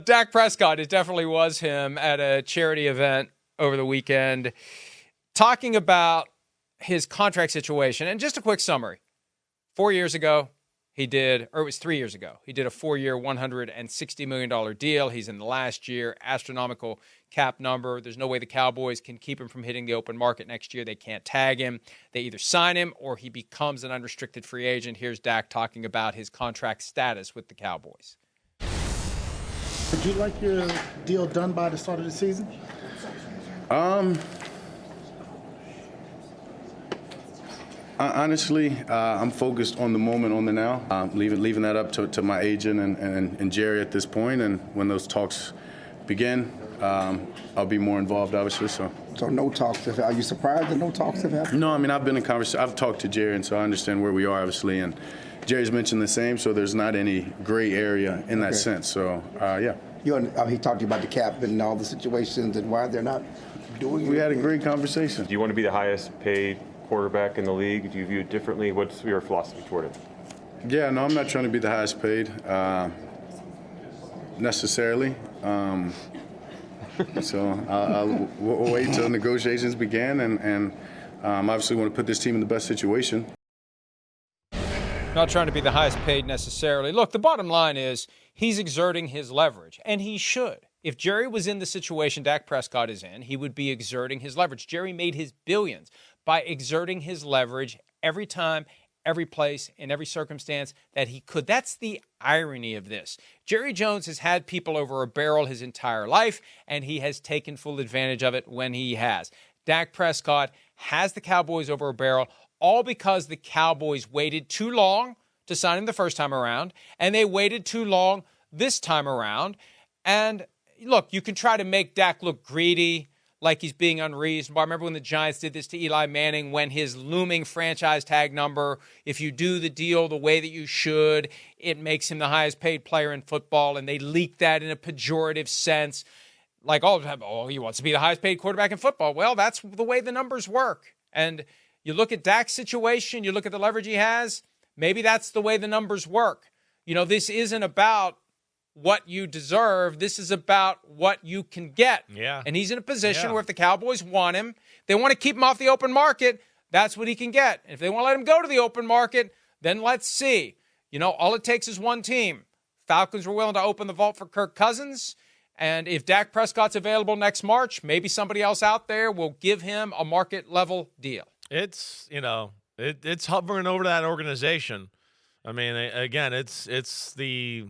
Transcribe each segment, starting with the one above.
Dak Prescott, it definitely was him at a charity event over the weekend, talking about his contract situation. And just a quick summary. 4 years ago, he did, or it was 3 years ago, he did a 4-year, $160 million deal. He's in the last year, astronomical cap number. There's no way the Cowboys can keep him from hitting the open market next year. They can't tag him. They either sign him or he becomes an unrestricted free agent. Here's Dak talking about his contract status with the Cowboys. Would you like your deal done by the start of the season? Honestly, I'm focused on the moment, on the now. Leaving that up to my agent and Jerry at this point. And when those talks begin, I'll be more involved, obviously. So no talks. Are you surprised that no talks have happened? No, I mean, I've been in conversation. I've talked to Jerry, and so I understand where we are, obviously. And Jerry's mentioned the same, so there's not any gray area in that sense. So, yeah. He talked to you about the cap and all the situations and why they're not doing it. We had a great conversation. Do you want to be the highest paid quarterback in the league? Do you view it differently? What's your philosophy toward it? Yeah, no, I'm not trying to be the highest paid necessarily. So we'll wait till negotiations begin and obviously want to put this team in the best situation. Not trying to be the highest paid necessarily. Look, the bottom line is he's exerting his leverage, and he should. If Jerry was in the situation Dak Prescott is in, he would be exerting his leverage. Jerry made his billions by exerting his leverage every time, every place, in every circumstance that he could. That's the irony of this. Jerry Jones has had people over a barrel his entire life, and he has taken full advantage of it when he has. Dak Prescott has the Cowboys over a barrel, all because the Cowboys waited too long to sign him the first time around, and they waited too long this time around. And look, you can try to make Dak look greedy, like he's being unreasonable. I remember when the Giants did this to Eli Manning, when his looming franchise tag number, if you do the deal the way that you should, it makes him the highest paid player in football, and they leaked that in a pejorative sense. Like, oh, he wants to be the highest paid quarterback in football. Well, that's the way the numbers work. And you look at Dak's situation, you look at the leverage he has, maybe that's the way the numbers work. You know, this isn't about what you deserve. This is about what you can get. Yeah. And he's in a position where if the Cowboys want him, they want to keep him off the open market, that's what he can get. And if they want to let him go to the open market, then let's see. You know, all it takes is one team. Falcons were willing to open the vault for Kirk Cousins. And if Dak Prescott's available next March, maybe somebody else out there will give him a market-level deal. It's, it's hovering over that organization. I mean, again, it's the,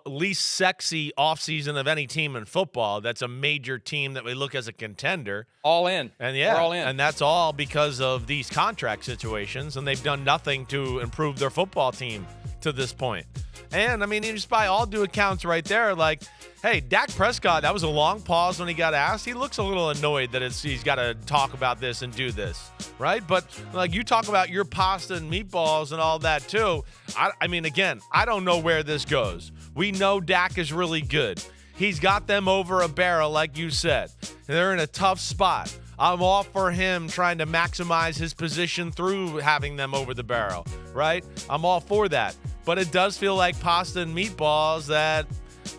least sexy offseason of any team in football. That's a major team that we look as a contender. All in. And we're all in. And that's all because of these contract situations, and they've done nothing to improve their football team to this point. And, I mean, just by all due accounts right there, like, hey, Dak Prescott, that was a long pause when he got asked. He looks a little annoyed that he's got to talk about this and do this, right? But, like, you talk about your pasta and meatballs and all that, too. I mean, again, I don't know where this goes. We know Dak is really good. He's got them over a barrel, like you said. They're in a tough spot. I'm all for him trying to maximize his position through having them over the barrel, right? I'm all for that. But it does feel like pasta and meatballs that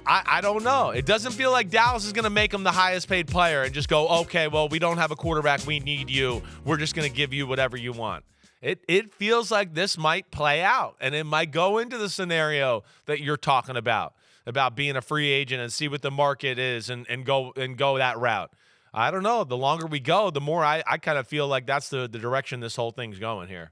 I don't know. It doesn't feel like Dallas is going to make him the highest paid player and just go, okay, well, we don't have a quarterback. We need you. We're just going to give you whatever you want. It feels like this might play out, and it might go into the scenario that you're talking about being a free agent and see what the market is and go that route. I don't know. The longer we go, the more I kind of feel like that's the direction this whole thing's going here.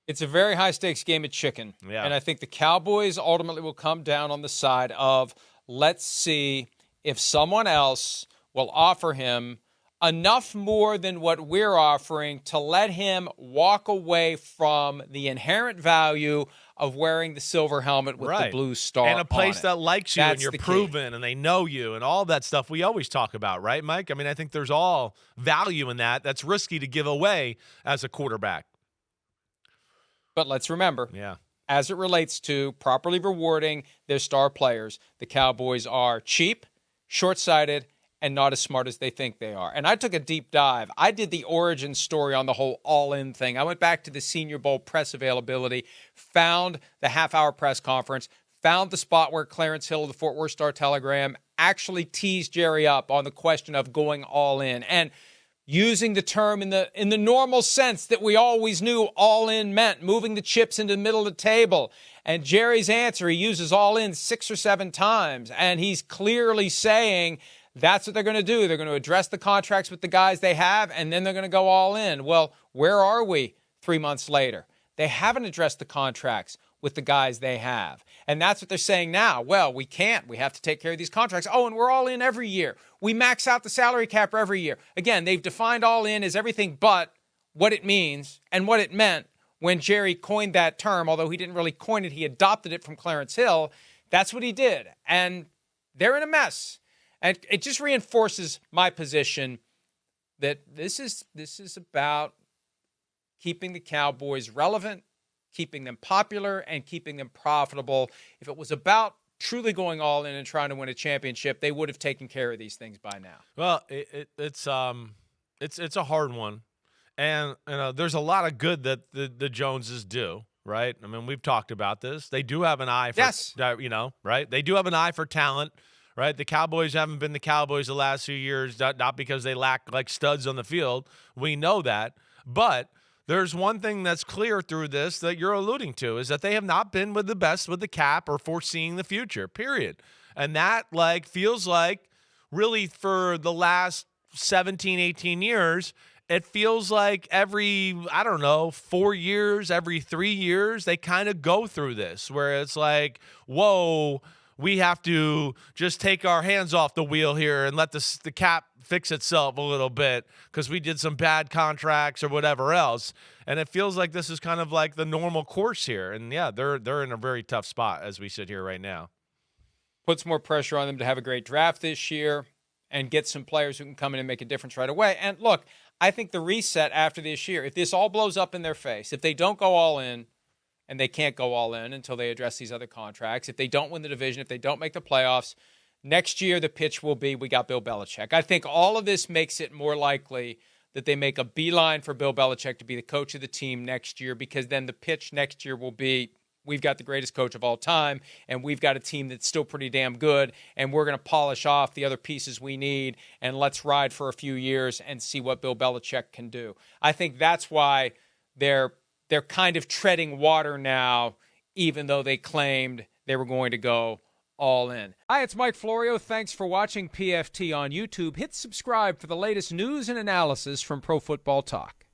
It's a very high-stakes game of chicken. Yeah. And I think the Cowboys ultimately will come down on the side of, let's see if someone else will offer him enough more than what we're offering to let him walk away from the inherent value of wearing the silver helmet with the blue star and a place that likes you and you're proven and they know you and all that stuff we always talk about, right, Mike? I mean, I think there's all value in that. That's risky to give away as a quarterback. But let's remember, as it relates to properly rewarding their star players, the Cowboys are cheap, short-sighted, and not as smart as they think they are. And I took a deep dive. I did the origin story on the whole all-in thing. I went back to the Senior Bowl press availability, found the half-hour press conference, found the spot where Clarence Hill of the Fort Worth Star-Telegram actually teased Jerry up on the question of going all in and using the term in the normal sense that we always knew all in meant, moving the chips into the middle of the table. And Jerry's answer, he uses all in 6 or 7 times, and he's clearly saying that's what they're going to do. They're going to address the contracts with the guys they have, and then they're going to go all in. Well, where are we 3 months later? They haven't addressed the contracts with the guys they have. And that's what they're saying now. Well, we can't. We have to take care of these contracts. Oh, and we're all in every year. We max out the salary cap every year. Again, they've defined all in as everything but what it means and what it meant when Jerry coined that term. Although he didn't really coin it, he adopted it from Clarence Hill. That's what he did. And they're in a mess. And it just reinforces my position that this is about keeping the Cowboys relevant, keeping them popular, and keeping them profitable. If it was about truly going all in and trying to win a championship, they would have taken care of these things by now. Well, it's a hard one, and there's a lot of good that the Joneses do, right? I mean, we've talked about this. They do have an eye for, yes, right? They do have an eye for talent, right? The Cowboys haven't been the Cowboys the last few years, not because they lack like studs on the field. We know that, but there's one thing that's clear through this that you're alluding to is that they have not been with the best with the cap or foreseeing the future, period. And that feels like really for the last 17, 18 years, it feels like every, 4 years, every 3 years, they kind of go through this where it's like, whoa, we have to just take our hands off the wheel here and let the cap fix itself a little bit because we did some bad contracts or whatever else. And it feels like this is kind of like the normal course here. And, yeah, they're in a very tough spot as we sit here right now. Puts more pressure on them to have a great draft this year and get some players who can come in and make a difference right away. And, look, I think the reset after this year, if this all blows up in their face, if they don't go all in, and they can't go all in until they address these other contracts. If they don't win the division, if they don't make the playoffs, next year the pitch will be, we got Bill Belichick. I think all of this makes it more likely that they make a beeline for Bill Belichick to be the coach of the team next year, because then the pitch next year will be, we've got the greatest coach of all time, and we've got a team that's still pretty damn good, and we're going to polish off the other pieces we need, and let's ride for a few years and see what Bill Belichick can do. I think that's why they're kind of treading water now, even though they claimed they were going to go all in. Hi, it's Mike Florio. Thanks for watching PFT on YouTube. Hit subscribe for the latest news and analysis from Pro Football Talk.